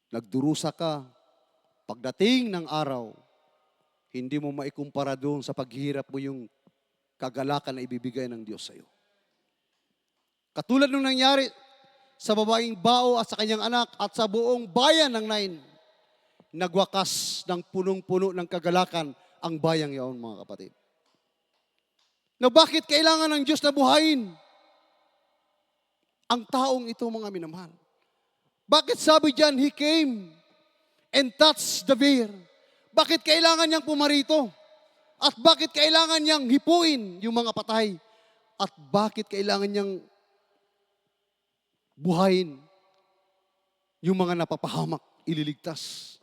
nagdurusa ka, pagdating ng araw, hindi mo maikumpara doon sa paghihirap mo yung kagalakan na ibibigay ng Diyos sa iyo. Katulad nung nangyari sa babaeng Bao at sa kanyang anak at sa buong bayan ng Nain, nagwakas ng punong-puno ng kagalakan ang bayang yaon, mga kapatid. Na bakit kailangan ng Diyos na buhayin ang taong ito, mga minamahal? Bakit sabi diyan, He came and touched the bier? Bakit kailangan niyang pumarito? At bakit kailangan niyang hipuin yung mga patay? At bakit kailangan niyang buhayin yung mga napapahamak, ililigtas?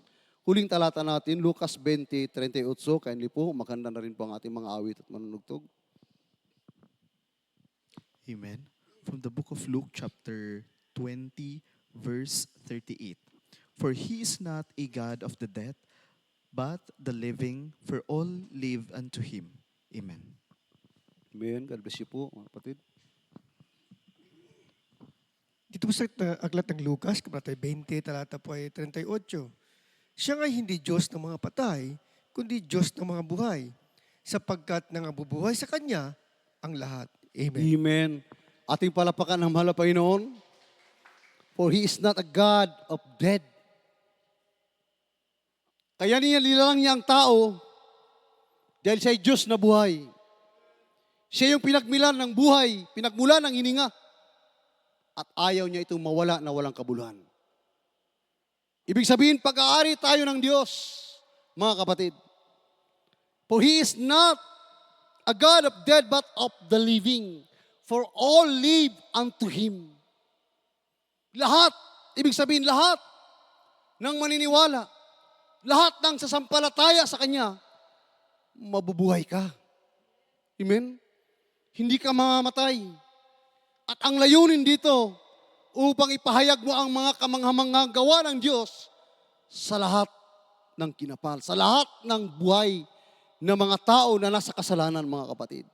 Huling talata natin, Lucas 20:38. Kindly po, makanda na rin po ang ating mga awit at manunugtog. Amen. From the book of Luke chapter 20, verse 38. For He is not a God of the dead, but the living, for all live unto Him. Amen. Amen. God bless you po, mga kapatid. Dito po sa aklat ng Lucas, kabanata 20, talata po ay 38. Siya nga hindi Diyos ng mga patay, kundi Diyos ng mga buhay, sapagkat nangabubuhay sa Kanya ang lahat. Amen. Amen. Ating palapakan ng mahal na Panginoon. For He is not a God of dead. Kaya nilalang niya ang tao dahil siya ay Diyos na buhay. Siya yung pinagmulan ng buhay, pinagmulan ng hininga. At ayaw niya itong mawala na walang kabuluhan. Ibig sabihin, pag-aari tayo ng Diyos, mga kapatid. For He is not a God of dead, but of the living. For all live unto Him. Lahat, ibig sabihin lahat ng maniniwala, lahat ng sasampalataya sa Kanya, mabubuhay ka. Amen? Hindi ka mamamatay. At ang layunin dito, upang ipahayag mo ang mga kamanghamanghang gawa ng Diyos sa lahat ng kinapal, sa lahat ng buhay ng mga tao na nasa kasalanan, mga kapatid.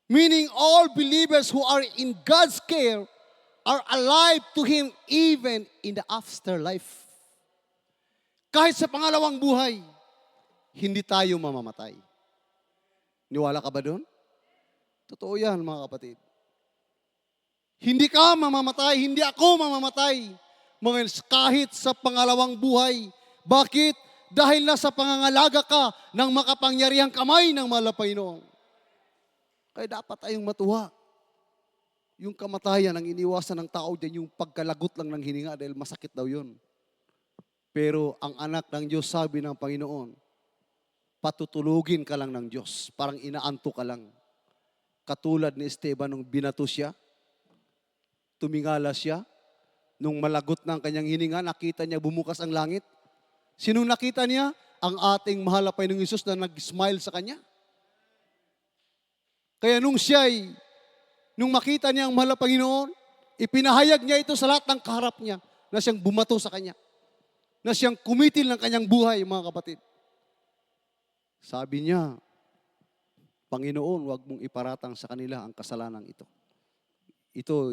Meaning all believers who are in God's care are alive to Him even in the afterlife. kahit sa pangalawang buhay, hindi tayo mamamatay. Niwala ka ba doon? Totoo yan, mga kapatid. Hindi ka mamamatay, hindi ako mamamatay. Kahit sa pangalawang buhay. Bakit? Dahil nasa pangangalaga ka ng makapangyarihang kamay ng malapay noon. Kaya dapat tayong matuwa. Yung kamatayan, ang iniwasan ng tao dyan, yung pagkalagot lang ng hininga dahil masakit daw yun. Pero ang anak ng Diyos, sabi ng Panginoon, patutulugin ka lang ng Diyos. Parang inaanto ka lang. Katulad ni Esteban nung binato siya, tumingala siya, nung malagot ng kanyang hininga, nakita niya bumukas ang langit. Sinong nakita niya? Ang ating mahal na Panginoong Hesus na nag-smile sa kanya. Kaya nung makita niya ang mahal na Panginoon, ipinahayag niya ito sa lahat ng kaharap niya na siyang bumato sa kanya. Na siyang kumitil ng kanyang buhay, mga kapatid. Sabi niya, Panginoon, huwag mong iparatang sa kanila ang kasalanang ito.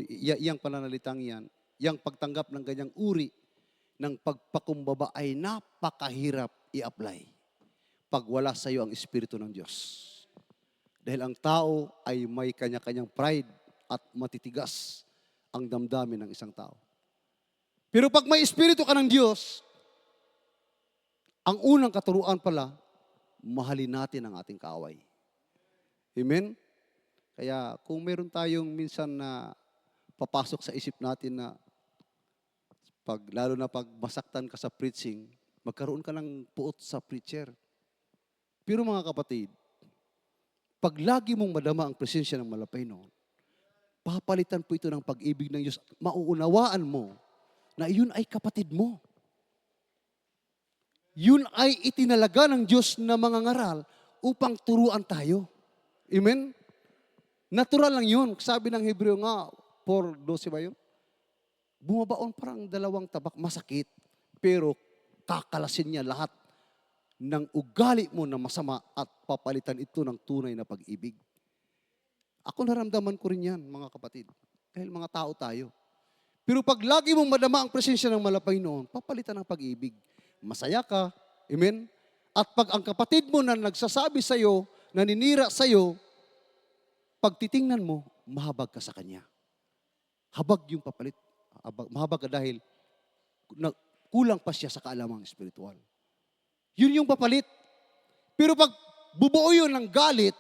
Iyang pananalitang yan, yang pagtanggap ng ganyang uri ng pagpakumbaba ay napakahirap i-apply pag wala sa iyo ang Espiritu ng Diyos. Dahil ang tao ay may kanya-kanyang pride at matitigas ang damdamin ng isang tao. Pero pag may Espiritu ka ng Diyos, ang unang katuruan pala, mahalin natin ang ating kaaway. Amen? Kaya kung meron tayong minsan na papasok sa isip natin na lalo na pag masaktan ka sa preaching, magkaroon ka ng puot sa preacher. Pero mga kapatid, pag lagi mong madama ang presensya ng malapay noon, papalitan po ito ng pag-ibig ng Diyos. Mauunawaan mo na yun ay kapatid mo. Yun ay itinalaga ng Diyos na mga ngaral upang turuan tayo. Amen? Natural lang yun. Sabi ng Hebreo nga, 4:12 ba yun? Bumabaon parang 2 tabak, masakit. Pero kakalasin niya lahat ng ugali mo na masama at papalitan ito ng tunay na pag-ibig. Ako naramdaman ko rin yan, mga kapatid. Dahil mga tao tayo. Pero pag lagi mong madama ang presensya ng malapay noon, papalitan ng pag-ibig. Masaya ka. Amen? At pag ang kapatid mo na nagsasabi sa'yo, naninira sa'yo, pag titingnan mo, mahabag ka sa kanya. Habag yung papalit. Mahabag ka dahil kulang pa siya sa kaalamang espiritual. Yun yung papalit. Pero pag bubuo yun ng galit,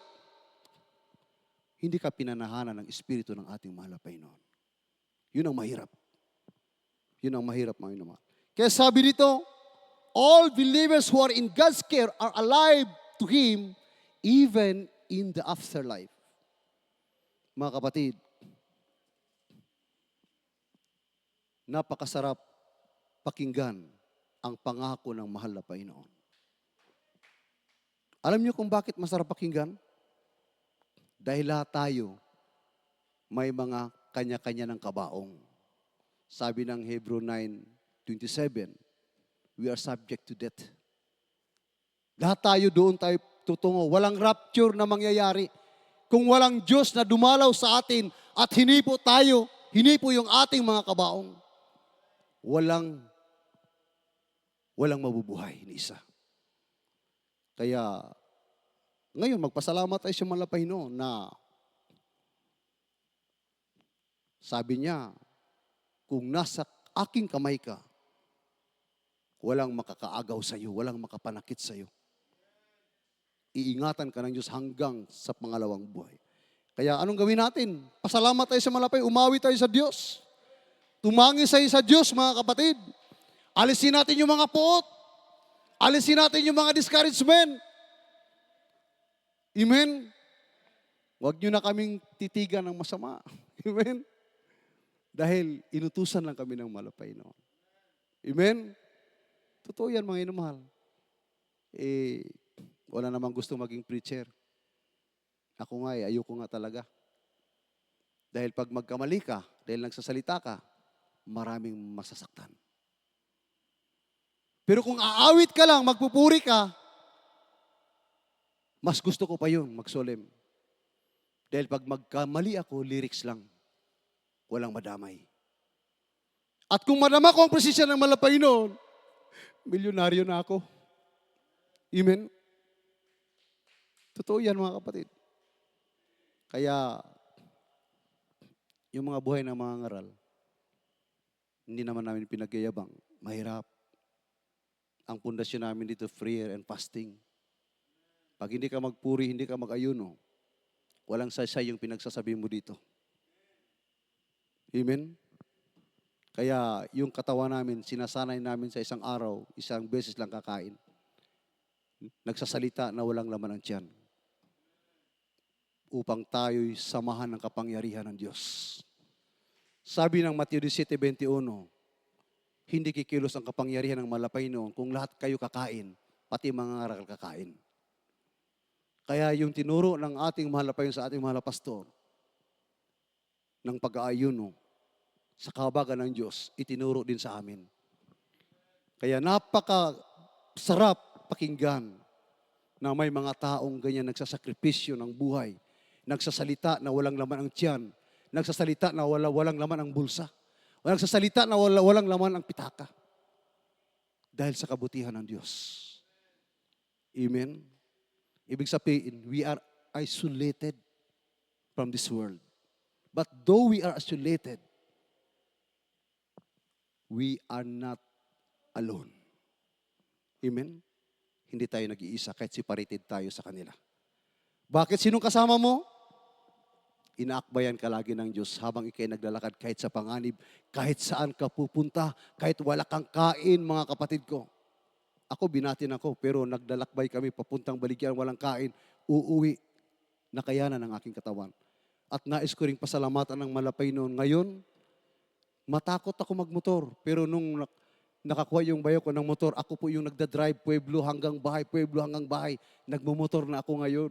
hindi ka pinanahanan ng espiritu ng ating mahal na Panginoon. Yun ang mahirap. Yun ang mahirap, mga inuman. Kaya sabi dito, all believers who are in God's care are alive to Him even in the afterlife. Mga kapatid, napakasarap pakinggan ang pangako ng mahal na Panginoon. Alam niyo kung bakit masarap pakinggan? Dahil lahat tayo may mga kanya-kanya ng kabaong. Sabi ng Hebrew 9:27, we are subject to death. Lahat tayo doon tayo tutungo. Walang rapture na mangyayari. Kung walang Diyos na dumalaw sa atin at hinipo tayo, hinipo yung ating mga kabaong, walang mabubuhay ni isa. Kaya, ngayon, magpasalamat tayo sa malapay noon na sabi niya, kung nasa aking kamay ka, walang makakaagaw sa iyo, walang makapanakit sa iyo. Iingatan ka ng Diyos hanggang sa pangalawang buhay. Kaya anong gawin natin? Pasalamat tayo sa malapay, umawi tayo sa Diyos. Tumangin tayo sa Diyos, mga kapatid. Alisin natin yung mga puot. Alisin natin yung mga discouragement. Amen? Huwag nyo na kaming titigan ng masama. Amen? Dahil inutusan lang kami ng malapay noon. Amen? Totoo yan, mga inumahal. Wala namang gusto maging preacher. Ako nga ayoko nga talaga. Dahil pag magkamali ka, dahil nagsasalita ka, maraming masasaktan. Pero kung aawit ka lang, magpupuri ka, mas gusto ko pa yun, magsolemn. Dahil pag magkamali ako, lyrics lang. Walang madamay. At kung madama ko ang presensya ng malapay noon, milyonaryo na ako. Amen? Totoo yan mga kapatid. Kaya, yung mga buhay ng mga ngaral, hindi naman namin pinagyayabang. Mahirap. Ang pundasyon namin dito, prayer and fasting. Pag hindi ka magpuri, hindi ka mag-ayuno, walang saysay yung pinagsasabi mo dito. Amen? Kaya yung katawan namin, sinasanay namin sa isang araw, isang beses lang kakain. Nagsasalita na walang laman ang tiyan. Upang tayo'y samahan ng kapangyarihan ng Diyos. Sabi ng Mateo 17:21, hindi kikilos ang kapangyarihan ng malapay noon kung lahat kayo kakain, pati mga ngaral kakain. Kaya yung tinuro ng ating mahal na payon sa ating mahal na pastor, ng pag-aayuno, sa kahabagan ng Diyos, itinuro din sa amin. Kaya napaka-sarap pakinggan na may mga taong ganyan nagsasakripisyo ng buhay, nagsasalita na walang laman ang tiyan, nagsasalita na walang laman ang bulsa, nagsasalita na walang laman ang pitaka. Dahil sa kabutihan ng Diyos. Amen? Ibig sabihin, we are isolated from this world. But though we are isolated, we are not alone. Amen? Hindi tayo nag-iisa kahit separated tayo sa kanila. Bakit? Sinong kasama mo? Inaakbayan ka lagi ng Diyos habang ikay naglalakad kahit sa panganib, kahit saan ka pupunta, kahit wala kang kain, mga kapatid ko. Ako, binatin ako, pero naglalakbay kami papuntang Baligyan, walang kain, uuwi, nakayanan ng aking katawan. At nais ko ring pasalamatan ng malapay noon. Ngayon, matakot ako magmotor, pero nung nakakuha yung bayo ko ng motor, ako po yung nagdadrive pueblo hanggang bahay, nagmumotor na ako ngayon.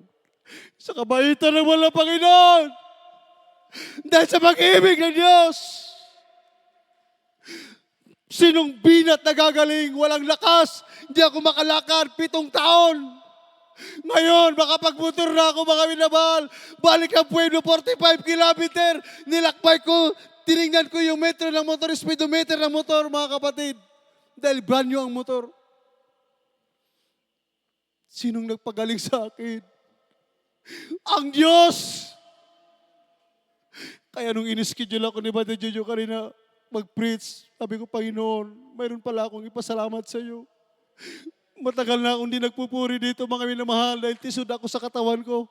Sa kabaitan ng walang Panginoon, dahil sa pag-ibig ng Diyos, sinong binat na gagaling, walang lakas, hindi ako makalakad, 7 taon. Ngayon, makapagmotor na ako mga minamahal, balik ang pueblo, 45 kilometer, nilakbay ko, tinignan ko yung metro ng motor, speedometer ng motor, mga kapatid. Dahil brand new ang motor. Sinong nagpagaling sa akin? Ang Diyos! Kaya nung in-schedule ako ni Brother Jojo kanina mag-preach, sabi ko, Panginoon, mayroon pala akong ipasalamat sa iyo. Matagal na akong hindi nagpupuri dito, mga minamahal, dahil tisod ako sa katawan ko.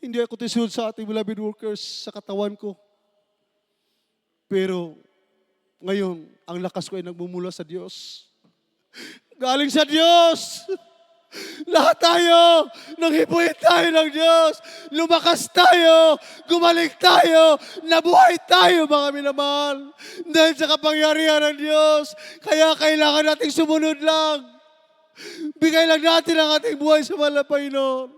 Hindi ako tisod sa ating beloved workers sa katawan ko. Pero ngayon, ang lakas ko ay nagmumula sa Diyos. Galing sa Diyos! Lahat tayo, nanghipuin tayo ng Diyos. Lumakas tayo, gumaling tayo, nabuhay tayo mga minamahal. Dahil sa kapangyarihan ng Diyos, kaya kailangan nating sumunod lang. Bigay lang natin ang ating buhay sa mahal na Panginoon.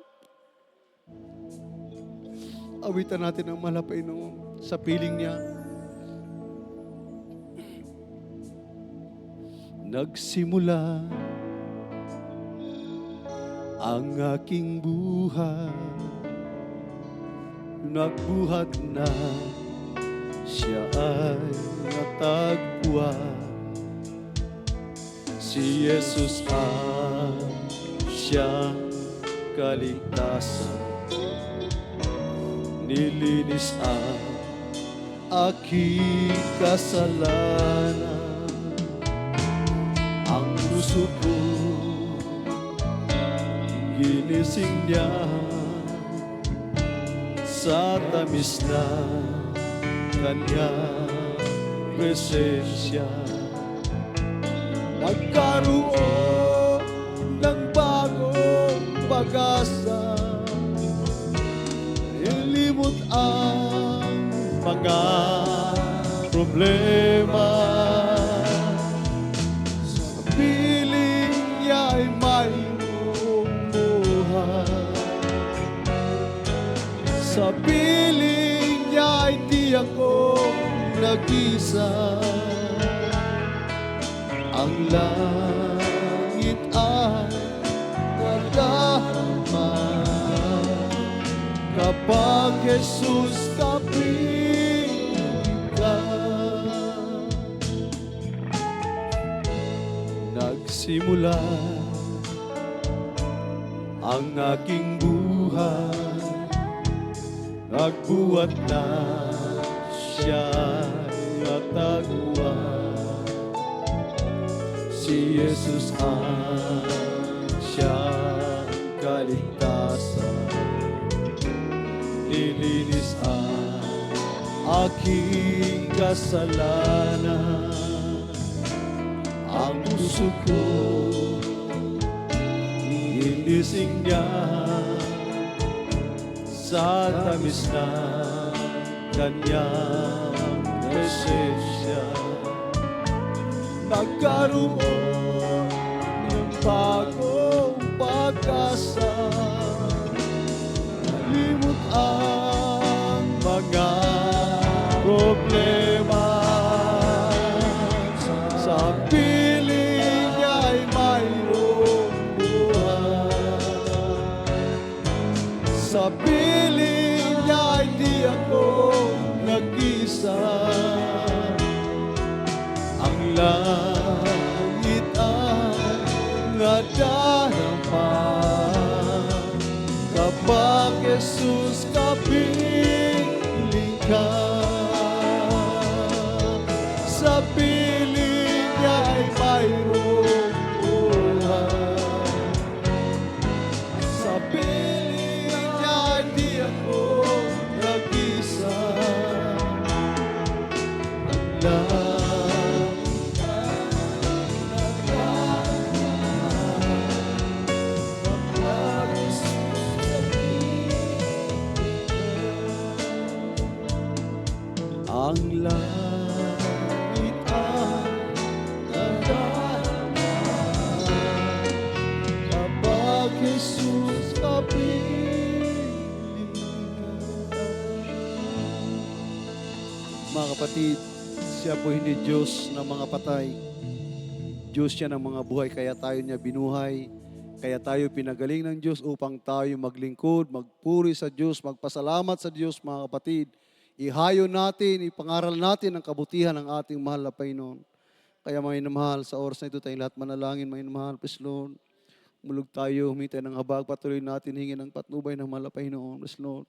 Awitan natin ang mahal na Panginoon sa piling niya. Nagsimula ang aking buhay, nagbuhat na siya ay natagpuan. Si Jesus ang siyang kaligtasan, nilinis ang aking kasalanan. Ang puso ko ginising niya sa tamis na kanyang presensya. Nagkaroon ng bagong pag-asa, ilimot ang mga problema. Sa piling niya ay may sa piling niya ay di ako nag-isa. Ang langit ay nadama kapag Jesus kapiling ka. simula ang aking buhay, nagbuhat na siya natagpuan. Si Jesus ang siyang kaligtasan, nilinis ang aking kasalanan. Ang puso ko inising niya sa tamis na kanyang presensya. Nagkaroon ng bagong pag-asa, nalimot ang mga problema. Sa piling niya ay mayroong buhay, sa piling niya ay di ako nag-isa. Ang langit ang nadarama kapag Jesus kapiling ka. Sa piling niya ay mayroong buhay, sa piling niya ay di ako nag-isa. Ang langit ang nadarama kapag Jesus kapiling ka. Ang langit ang nadarama kapag Jesus kapiling ka. Mga kapatid, siya po hindi Diyos ng mga patay. Diyos siya ng mga buhay, kaya tayo niya binuhay. Kaya tayo pinagaling ng Diyos upang tayo maglingkod, magpuri sa Diyos, magpasalamat sa Diyos, mga kapatid. Ihayo natin, ipangaral natin ang kabutihan ng ating mahal na Panginoon. Kaya mga inamahal, sa oras na ito tayong lahat manalangin, mga inamahal, please Lord. Mulog tayo, humitay ng habag, patuloy natin hingin ang patnubay ng mahal na Panginoon, please Lord.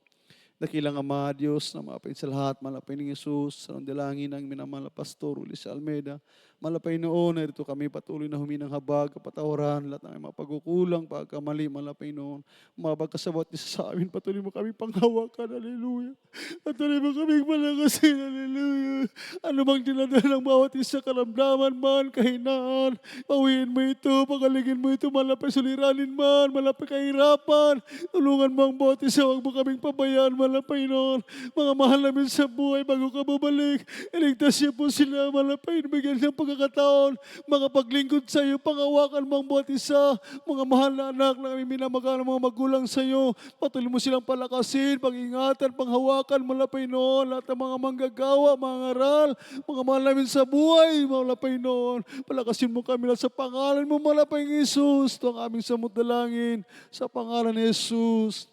Dakilang Ama, Diyos, na mapin sa lahat, mahal na Panginoong Jesus, sa dalangin ng minamahal na Pastor Ulis Almeida. Mahal na Panginoon, narito kami patuloy na huminang habag, kapatawaran, lahat ng mga pagkukulang, pagkamali, mahal na Panginoon. Umabag ka sa bawat isa sa amin, patuloy mo kami panghawakan, haleluya. Patuloy mo kami malakasin, haleluya. Ano bang dinadala ng bawat isa, karamdaman man, kahinaan, pawiin mo ito, pagaligin mo ito, malapay suliranin man, malapay kahirapan, tulungan mo ang bawat isa, huwag mo kaming pabayaan, mahal na Panginoon. Mga mahal namin sa buhay, bago ka babalik, iligtas niyo po sila, mahal na Panginoon, bigyan ng pagkakataon, mga paglingkod sa iyo, pangawakan mo ang bawat isa, mga mahal na anak na kami minamagana, mga magulang sa iyo, patuloy mo silang palakasin, pag-ingatan, panghawakan, mahal na Panginoon, lahat ng mga manggagawa, mga aral, mga mahal namin sa buhay, mahal na Panginoon, palakasin mo kami lang sa pangalan mo, mahal na Panginoon Jesus, ito ang aming samot dalangin, sa pangalan ni Jesus.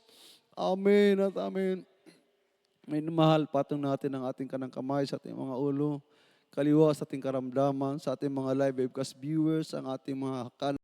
Amen at amen. May mahal, patong natin ang ating kanang kamay sa ating mga ulo, kaliwa sa ating karamdaman, sa ating mga live webcast viewers, ang ating mga